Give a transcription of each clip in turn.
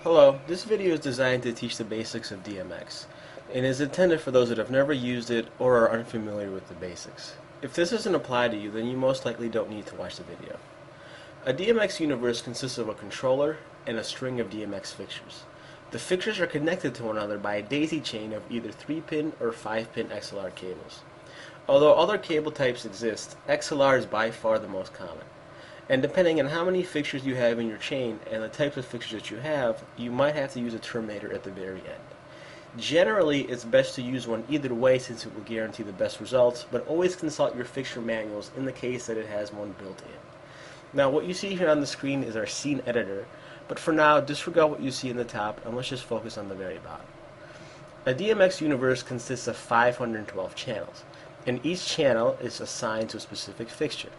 Hello, this video is designed to teach the basics of DMX and is intended for those that have never used it or are unfamiliar with the basics. If this doesn't apply to you, then you most likely don't need to watch the video. A DMX universe consists of a controller and a string of DMX fixtures. The fixtures are connected to one another by a daisy chain of either 3-pin or 5-pin XLR cables. Although other cable types exist, XLR is by far the most common. And depending on how many fixtures you have in your chain and the types of fixtures that you have, you might have to use a terminator at the very end. Generally, it's best to use one either way since it will guarantee the best results, but always consult your fixture manuals in the case that it has one built in. Now, what you see here on the screen is our scene editor, but for now, disregard what you see in the top and let's just focus on the very bottom. A DMX universe consists of 512 channels, and each channel is assigned to a specific fixture.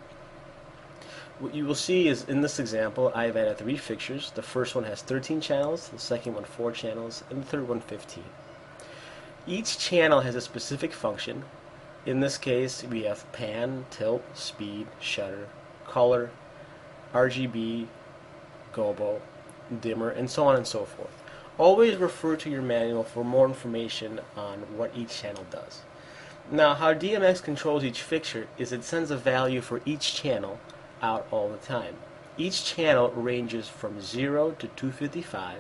What you will see is in this example, I have added 3 fixtures. The first one has 13 channels, the second one 4 channels, and the third one 15. Each channel has a specific function. In this case, we have pan, tilt, speed, shutter, color, RGB, gobo, dimmer, and so on and so forth. Always refer to your manual for more information on what each channel does. Now, how DMX controls each fixture is it sends a value for each channel out all the time. Each channel ranges from 0 to 255,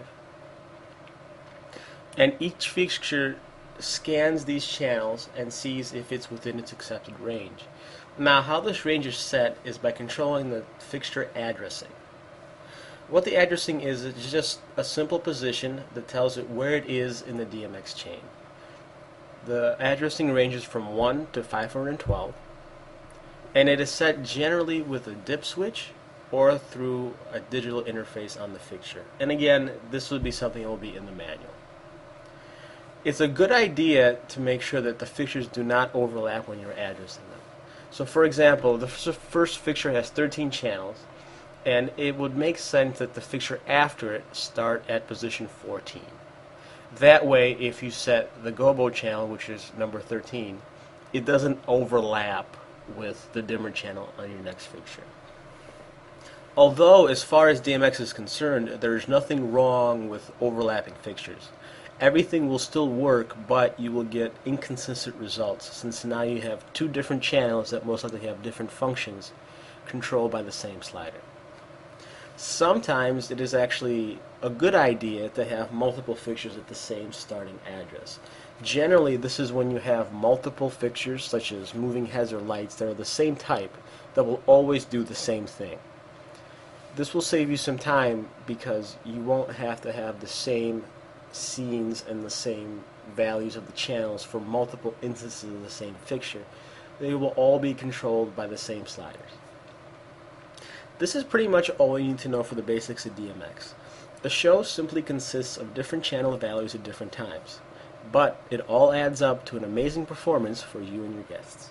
and each fixture scans these channels and sees if it's within its accepted range. Now, how this range is set is by controlling the fixture addressing. What the addressing is just a simple position that tells it where it is in the DMX chain. The addressing ranges from 1 to 512, and it is set generally with a dip switch or through a digital interface on the fixture. And again, this would be something that will be in the manual. It's a good idea to make sure that the fixtures do not overlap when you're addressing them. So for example, the first fixture has 13 channels, and it would make sense that the fixture after it start at position 14. That way, if you set the gobo channel, which is number 13, it doesn't overlap with the dimmer channel on your next fixture. Although, as far as DMX is concerned, there is nothing wrong with overlapping fixtures. Everything will still work, but you will get inconsistent results since now you have 2 different channels that most likely have different functions controlled by the same slider. Sometimes it is actually a good idea to have multiple fixtures at the same starting address. Generally, this is when you have multiple fixtures, such as moving heads or lights, that are the same type, that will always do the same thing. This will save you some time because you won't have to have the same scenes and the same values of the channels for multiple instances of the same fixture. They will all be controlled by the same sliders. This is pretty much all you need to know for the basics of DMX. A show simply consists of different channel values at different times, but it all adds up to an amazing performance for you and your guests.